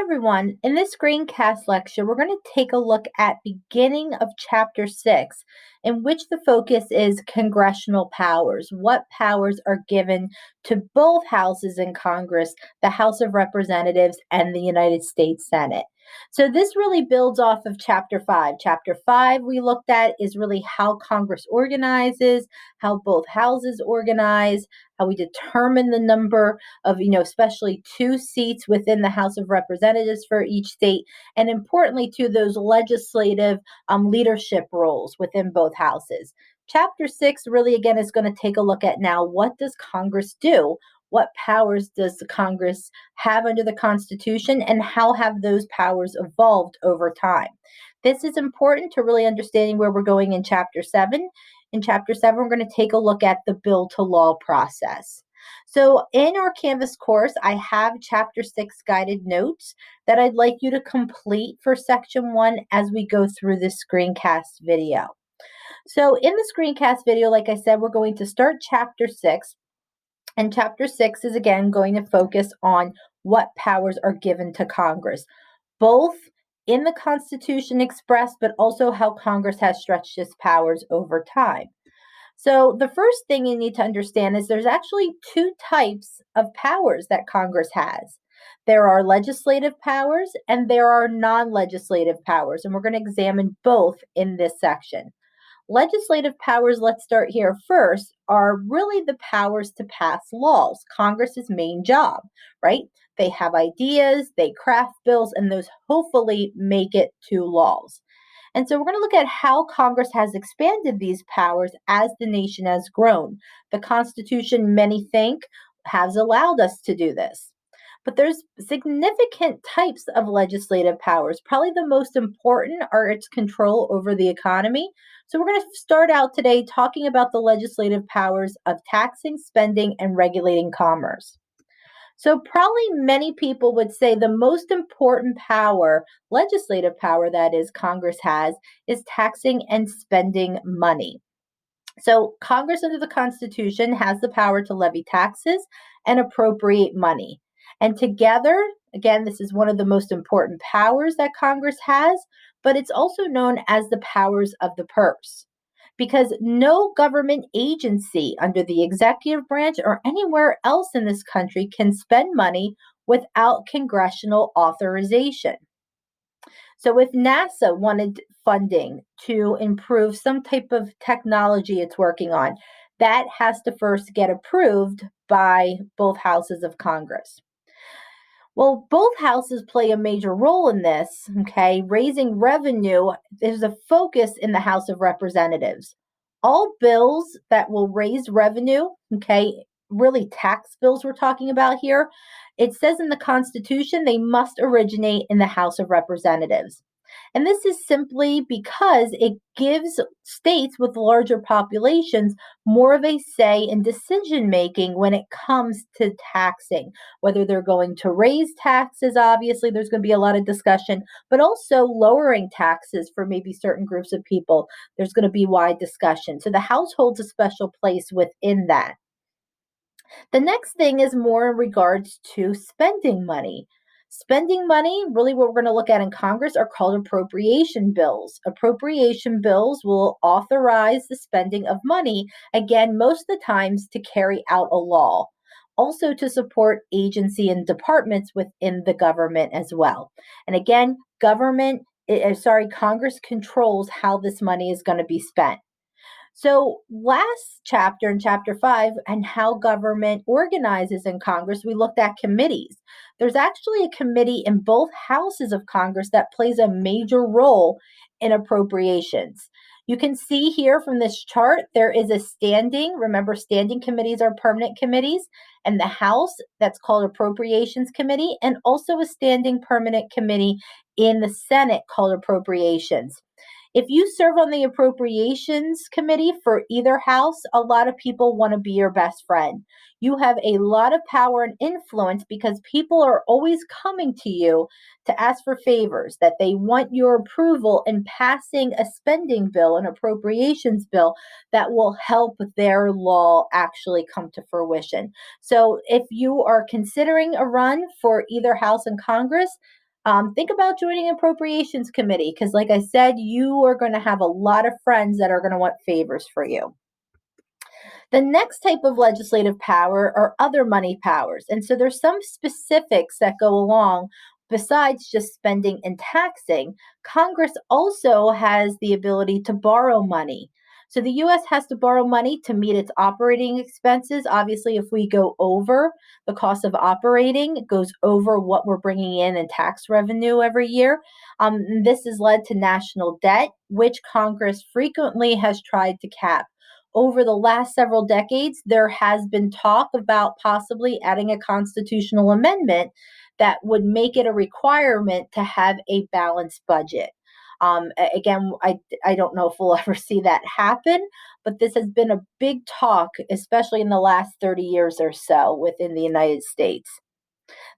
Everyone. In this screencast lecture, we're going to take a look at beginning of chapter 6, in which the focus is congressional powers. What powers are given to both houses in Congress, the House of Representatives and the United States Senate. So this really builds off of chapter 5. Chapter 5 we looked at is really how Congress organizes, how both houses organize, how we determine the number of, especially 2 seats within the House of Representatives for each state, and importantly, to those legislative leadership roles within both houses. Chapter 6 really, again, is going to take a look at now what does Congress do? What powers does the Congress have under the Constitution, and how have those powers evolved over time? This is important to really understanding where we're going in Chapter 7. In Chapter 7, we're going to take a look at the bill to law process. So in our Canvas course, I have Chapter 6 guided notes that I'd like you to complete for Section 1 as we go through this screencast video. So in the screencast video, like I said, we're going to start Chapter 6. And Chapter 6 is again going to focus on what powers are given to Congress, both in the Constitution expressed, but also how Congress has stretched its powers over time. So the first thing you need to understand is there's actually 2 types of powers that Congress has. There are legislative powers and there are non-legislative powers, and we're going to examine both in this section. Legislative powers, let's start here first, are really the powers to pass laws, Congress's main job, right? They have ideas, they craft bills, and those hopefully make it to laws. And so we're going to look at how Congress has expanded these powers as the nation has grown. The Constitution, many think, has allowed us to do this. But there's significant types of legislative powers. Probably the most important are its control over the economy. So we're going to start out today talking about the legislative powers of taxing, spending, and regulating commerce. So probably many people would say the most important power, legislative power that is, Congress has, is taxing and spending money. So Congress under the Constitution has the power to levy taxes and appropriate money. And together, again, this is one of the most important powers that Congress has, but it's also known as the powers of the purse, because no government agency under the executive branch or anywhere else in this country can spend money without congressional authorization. So if NASA wanted funding to improve some type of technology it's working on, that has to first get approved by both houses of Congress. Well, both houses play a major role in this, okay? Raising revenue is a focus in the House of Representatives. All bills that will raise revenue, okay, really tax bills we're talking about here, it says in the Constitution they must originate in the House of Representatives. And this is simply because it gives states with larger populations more of a say in decision making when it comes to taxing, whether they're going to raise taxes. Obviously, there's going to be a lot of discussion, but also lowering taxes for maybe certain groups of people. There's going to be wide discussion. So the House holds a special place within that. The next thing is more in regards to spending money. Spending money, really what we're going to look at in Congress, are called appropriation bills. Appropriation bills will authorize the spending of money, again, most of the times to carry out a law. Also to support agency and departments within the government as well. And again, Congress controls how this money is going to be spent. So last chapter, in chapter 5, and how government organizes in Congress, we looked at committees. There's actually a committee in both houses of Congress that plays a major role in appropriations. You can see here from this chart, there is a remember standing committees are permanent committees, and the House, that's called Appropriations Committee, and also a standing permanent committee in the Senate called Appropriations. If you serve on the Appropriations Committee for either house, a lot of people want to be your best friend. You have a lot of power and influence because people are always coming to you to ask for favors, that they want your approval in passing a spending bill, an appropriations bill that will help their law actually come to fruition. So if you are considering a run for either house in Congress, Think about joining an appropriations committee because, like I said, you are going to have a lot of friends that are going to want favors for you. The next type of legislative power are other money powers. And so there's some specifics that go along besides just spending and taxing. Congress also has the ability to borrow money. So the US has to borrow money to meet its operating expenses. Obviously, if we go over the cost of operating, it goes over what we're bringing in tax revenue every year. This has led to national debt, which Congress frequently has tried to cap. Over the last several decades, there has been talk about possibly adding a constitutional amendment that would make it a requirement to have a balanced budget. Again, I don't know if we'll ever see that happen, but this has been a big talk, especially in the last 30 years or so within the United States.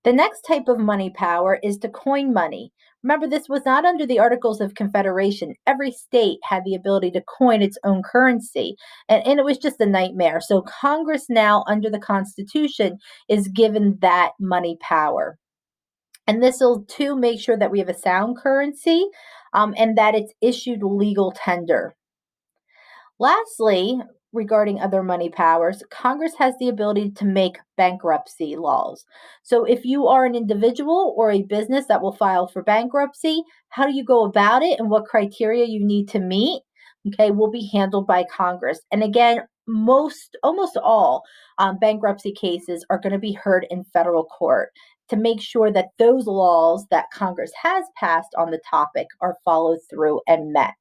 The next type of money power is to coin money. Remember, this was not under the Articles of Confederation. Every state had the ability to coin its own currency, and it was just a nightmare. So, Congress now, under the Constitution, is given that money power. And this will, too, make sure that we have a sound currency and that it's issued legal tender. Lastly, regarding other money powers, Congress has the ability to make bankruptcy laws. So, if you are an individual or a business that will file for bankruptcy, how do you go about it and what criteria you need to meet? Okay, will be handled by Congress. And again, almost all bankruptcy cases are going to be heard in federal court to make sure that those laws that Congress has passed on the topic are followed through and met.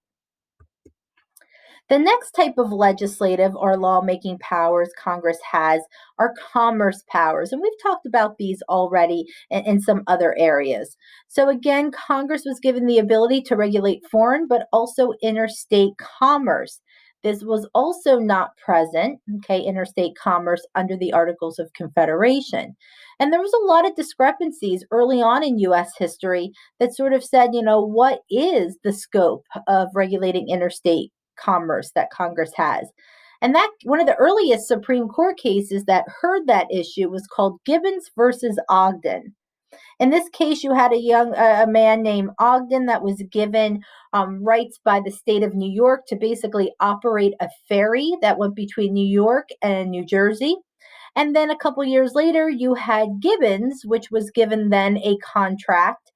The next type of legislative or lawmaking powers Congress has are commerce powers. And we've talked about these already in some other areas. So, again, Congress was given the ability to regulate foreign but also interstate commerce. This was also not present, okay, interstate commerce under the Articles of Confederation. And there was a lot of discrepancies early on in US history that sort of said, what is the scope of regulating interstate commerce that Congress has. And that one of the earliest Supreme Court cases that heard that issue was called Gibbons versus Ogden. In this case, you had a man named Ogden that was given rights by the state of New York to basically operate a ferry that went between New York and New Jersey. And then a couple years later, you had Gibbons, which was given then a contract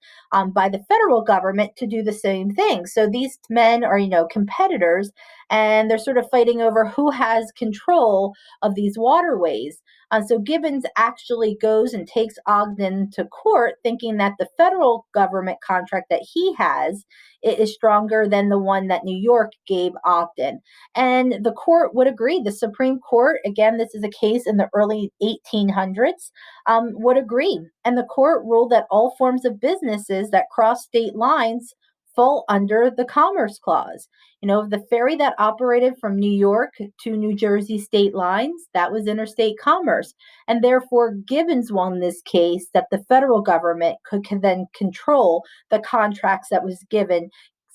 by the federal government to do the same thing. So these men are, competitors, and they're sort of fighting over who has control of these waterways. So Gibbons actually goes and takes Ogden to court, thinking that the federal government contract that he has is stronger than the one that New York gave Ogden. And the court would agree. The Supreme Court, again, this is a case in the early 1800s, would agree. And the court ruled that all forms of businesses that cross state lines fall under the Commerce Clause. The ferry that operated from New York to New Jersey state lines, that was interstate commerce. And therefore, Gibbons won this case that the federal government could then control the contracts that was given,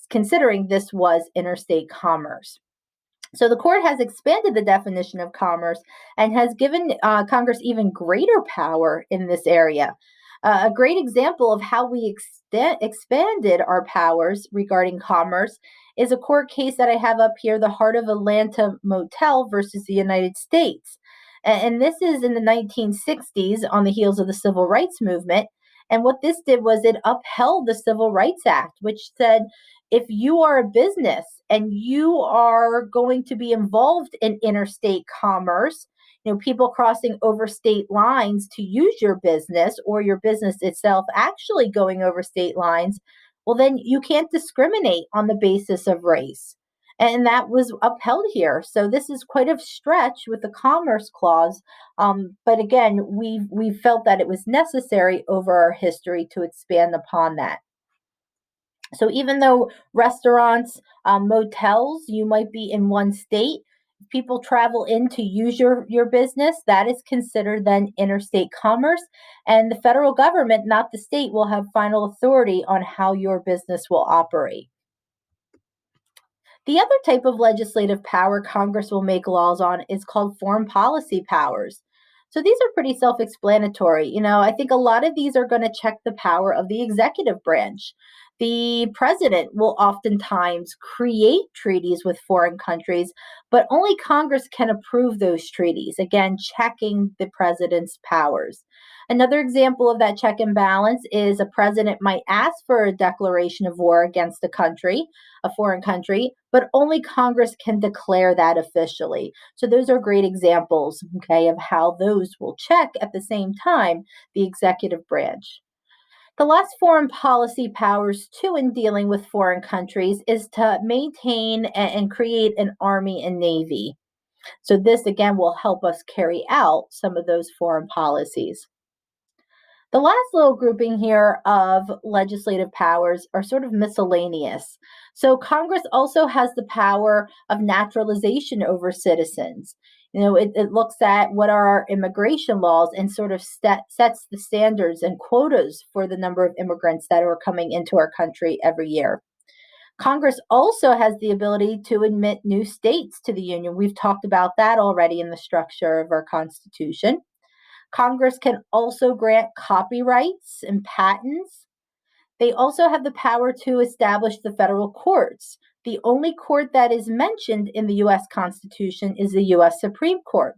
considering this was interstate commerce. So the court has expanded the definition of commerce and has given Congress even greater power in this area. A great example of how we expanded our powers regarding commerce is a court case that I have up here, the Heart of Atlanta Motel versus the United States. And this is in the 1960s on the heels of the Civil Rights Movement. And what this did was it upheld the Civil Rights Act, which said if you are a business and you are going to be involved in interstate commerce, people crossing over state lines to use your business or your business itself actually going over state lines, well, then you can't discriminate on the basis of race. And that was upheld here. So this is quite a stretch with the Commerce Clause. But again, we felt that it was necessary over our history to expand upon that. So even though restaurants, motels, you might be in one state, people travel in to use your business, that is considered then interstate commerce. And the federal government, not the state, will have final authority on how your business will operate. The other type of legislative power Congress will make laws on is called foreign policy powers. So these are pretty self-explanatory. I think a lot of these are going to check the power of the executive branch. The president will oftentimes create treaties with foreign countries, but only Congress can approve those treaties, again, checking the president's powers. Another example of that check and balance is a president might ask for a declaration of war against a foreign country, but only Congress can declare that officially. So those are great examples, okay, of how those will check at the same time the executive branch. The last foreign policy powers, too, in dealing with foreign countries is to maintain and create an army and navy. So, this again will help us carry out some of those foreign policies. The last little grouping here of legislative powers are sort of miscellaneous. So, Congress also has the power of naturalization over citizens. It looks at what are our immigration laws and sort of sets the standards and quotas for the number of immigrants that are coming into our country every year. Congress also has the ability to admit new states to the Union. We've talked about that already in the structure of our Constitution. Congress can also grant copyrights and patents. They also have the power to establish the federal courts. The only court that is mentioned in the U.S. Constitution is the U.S. Supreme Court.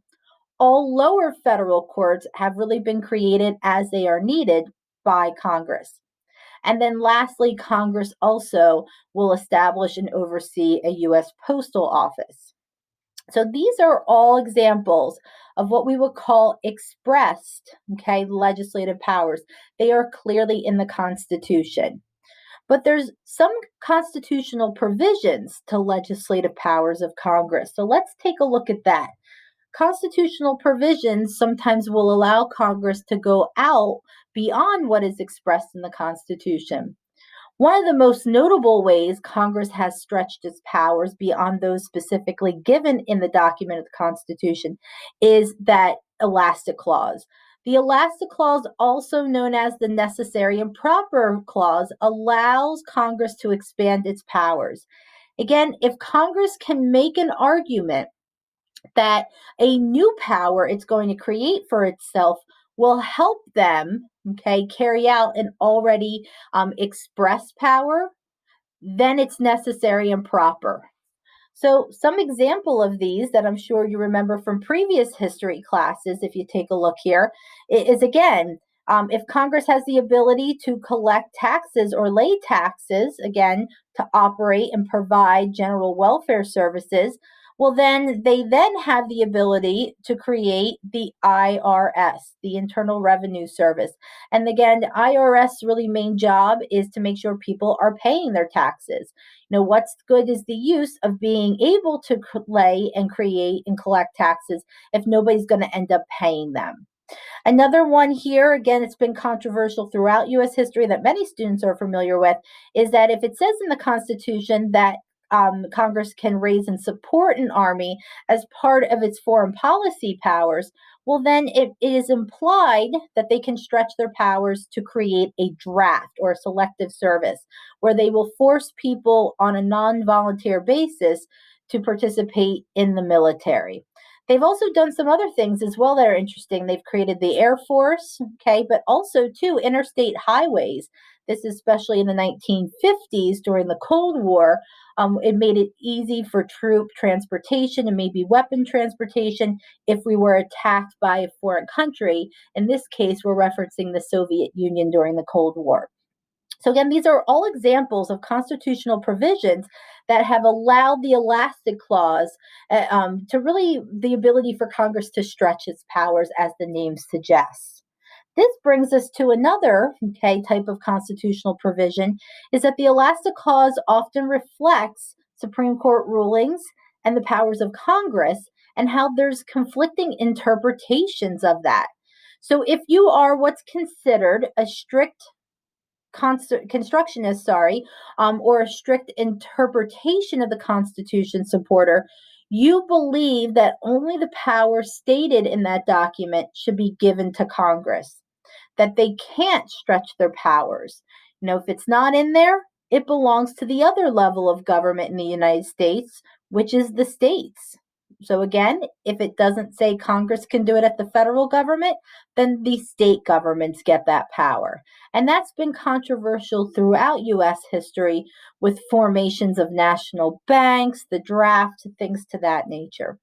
All lower federal courts have really been created as they are needed by Congress. And then lastly, Congress also will establish and oversee a U.S. Postal Office. So these are all examples of what we would call expressed, okay, legislative powers. They are clearly in the Constitution. But there's some constitutional provisions to legislative powers of Congress. So let's take a look at that. Constitutional provisions sometimes will allow Congress to go out beyond what is expressed in the Constitution. One of the most notable ways Congress has stretched its powers beyond those specifically given in the document of the Constitution is that elastic clause. The elastic clause, also known as the necessary and proper clause, allows Congress to expand its powers. Again, if Congress can make an argument that a new power it's going to create for itself will help them, okay, carry out an already expressed power, then it's necessary and proper. So, some example of these that I'm sure you remember from previous history classes, if you take a look here, is again, if Congress has the ability to collect taxes or lay taxes, again, to operate and provide general welfare services, well, then they then have the ability to create the IRS, the Internal Revenue Service. And again, the IRS really main job is to make sure people are paying their taxes. What's good is the use of being able to lay and create and collect taxes if nobody's going to end up paying them. Another one here, again, it's been controversial throughout U.S. history that many students are familiar with, is that if it says in the Constitution that Congress can raise and support an army as part of its foreign policy powers, well, then it is implied that they can stretch their powers to create a draft or a selective service where they will force people on a non-volunteer basis to participate in the military. They've also done some other things as well that are interesting. They've created the Air Force, okay, but also, too, interstate highways. This is especially in the 1950s during the Cold War. It made it easy for troop transportation and maybe weapon transportation if we were attacked by a foreign country. In this case, we're referencing the Soviet Union during the Cold War. So again, these are all examples of constitutional provisions that have allowed the elastic clause to really the ability for Congress to stretch its powers as the name suggests. This brings us to another type of constitutional provision is that the elastic clause often reflects Supreme Court rulings and the powers of Congress and how there's conflicting interpretations of that. So if you are what's considered a strict constructionist, or a strict interpretation of the Constitution supporter, you believe that only the power stated in that document should be given to Congress, that they can't stretch their powers. If it's not in there, it belongs to the other level of government in the United States, which is the states. So again, if it doesn't say Congress can do it at the federal government, then the state governments get that power. And that's been controversial throughout US history with formations of national banks, the draft, things to that nature.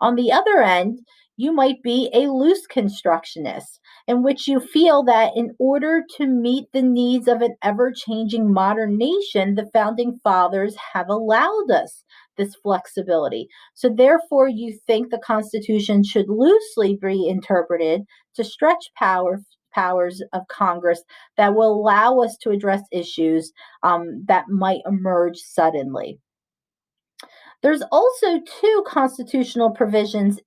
On the other end, you might be a loose constructionist, in which you feel that in order to meet the needs of an ever changing modern nation, the founding fathers have allowed us this flexibility. So, therefore, you think the Constitution should loosely be interpreted to stretch powers of Congress that will allow us to address issues that might emerge suddenly. There's also two constitutional provisions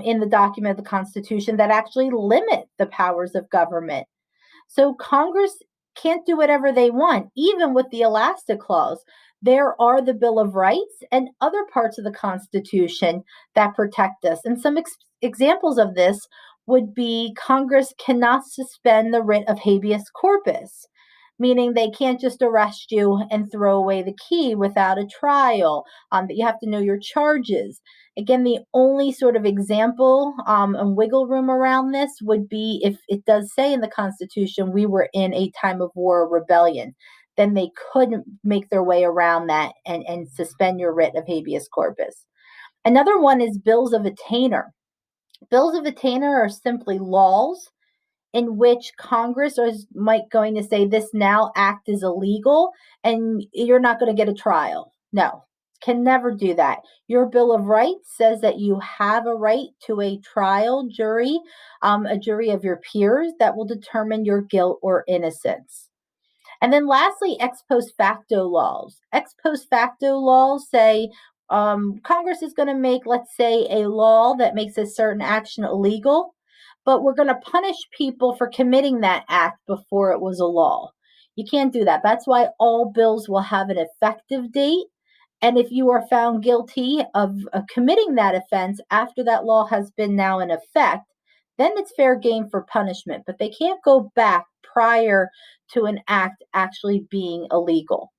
in the document of the Constitution that actually limit the powers of government. So Congress can't do whatever they want, even with the elastic clause. There are the Bill of Rights and other parts of the Constitution that protect us. And some examples of this would be Congress cannot suspend the writ of habeas corpus, meaning they can't just arrest you and throw away the key without a trial. That you have to know your charges. Again, the only sort of example and wiggle room around this would be if it does say in the Constitution we were in a time of war or rebellion. Then they couldn't make their way around that and suspend your writ of habeas corpus. Another one is bills of attainder. Bills of attainder are simply laws in which Congress is might going to say this now act is illegal and you're not going to get a trial. No, can never do that. Your Bill of Rights says that you have a right to a trial jury, a jury of your peers that will determine your guilt or innocence. And then lastly, ex post facto laws. Ex post facto laws say Congress is going to make, let's say, a law that makes a certain action illegal, but we're going to punish people for committing that act before it was a law. You can't do that. That's why all bills will have an effective date. And if you are found guilty of committing that offense after that law has been now in effect, then it's fair game for punishment. But they can't go back prior to an act actually being illegal.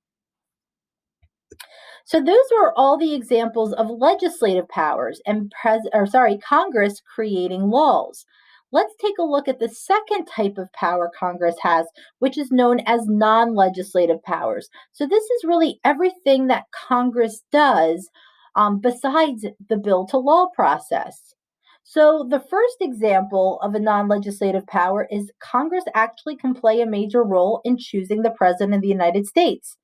So those were all the examples of legislative powers and Congress creating laws. Let's take a look at the second type of power Congress has, which is known as non-legislative powers. So this is really everything that Congress does besides the bill to law process. So the first example of a non-legislative power is Congress actually can play a major role in choosing the president of the United States.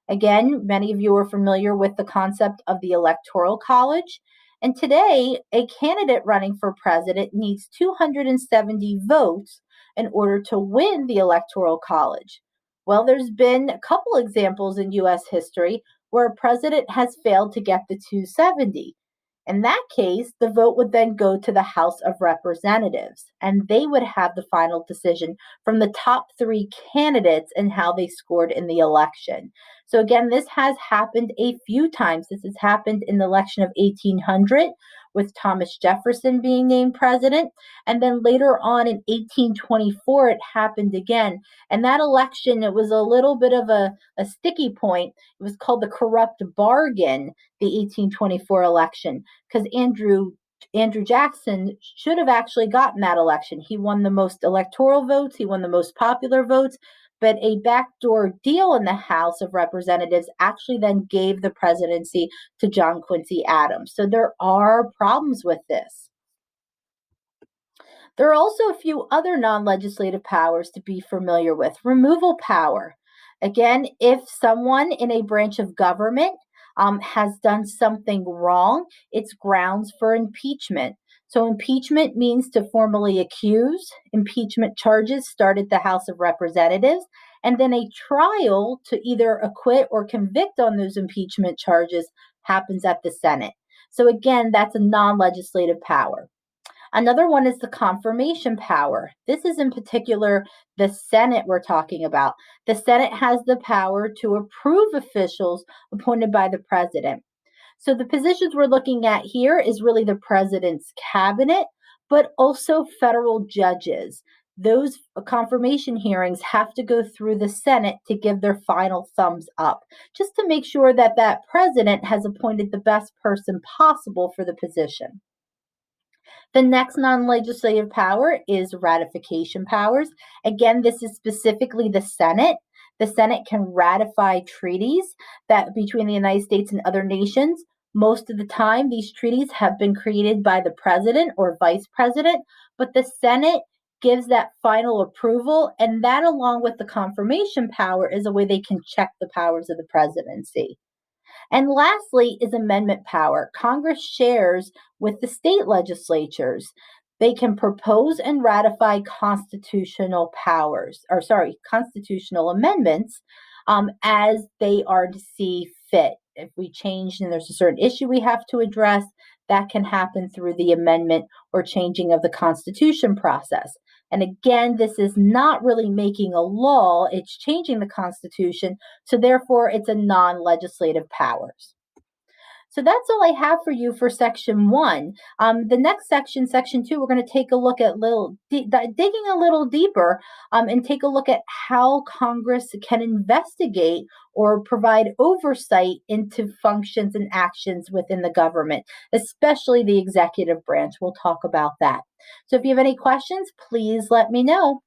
Again, many of you are familiar with the concept of the Electoral College. And today, a candidate running for president needs 270 votes in order to win the Electoral College. Well, there's been a couple examples in US history where a president has failed to get the 270. In that case, the vote would then go to the House of Representatives, and they would have the final decision from the top three candidates and how they scored in the election. So, again, this has happened a few times. This has happened in the election of 1800 with Thomas Jefferson being named president. And then later on in 1824, it happened again. And that election, it was a little bit of a sticky point. It was called the corrupt bargain, the 1824 election, because Andrew Jackson should have actually gotten that election. He won the most electoral votes, he won the most popular votes, but a backdoor deal in the House of Representatives actually then gave the presidency to John Quincy Adams. So there are problems with this. There are also a few other non-legislative powers to be familiar with. Removal power. Again, if someone in a branch of government has done something wrong, it's grounds for impeachment. So impeachment means to formally accuse. Impeachment charges start at the House of Representatives, and then a trial to either acquit or convict on those impeachment charges happens at the Senate. So again, that's a non-legislative power. Another one is the confirmation power. This is in particular the Senate we're talking about. The Senate has the power to approve officials appointed by the president. So the positions we're looking at here is really the president's cabinet, but also federal judges. those confirmation hearings have to go through the Senate to give their final thumbs up, just to make sure that that president has appointed the best person possible for the position. The next non legislative power is ratification powers. Again, this is specifically the Senate. The Senate can ratify treaties that between the United States and other nations. Most of the time, these treaties have been created by the president or vice president, but the Senate gives that final approval, and that, along with the confirmation power, is a way they can check the powers of the presidency. And lastly is amendment power. Congress shares with the state legislatures. They can propose and ratify constitutional powers, or sorry, constitutional amendments as they are to see fit. If we change and there's a certain issue we have to address, that can happen through the amendment or changing of the Constitution process. And again, this is not really making a law, it's changing the Constitution. So therefore, it's a non-legislative powers. So that's all I have for you for section one. The next section, section two, we're going to take a look at digging a little deeper and take a look at how Congress can investigate or provide oversight into functions and actions within the government, especially the executive branch. We'll talk about that. So if you have any questions, please let me know.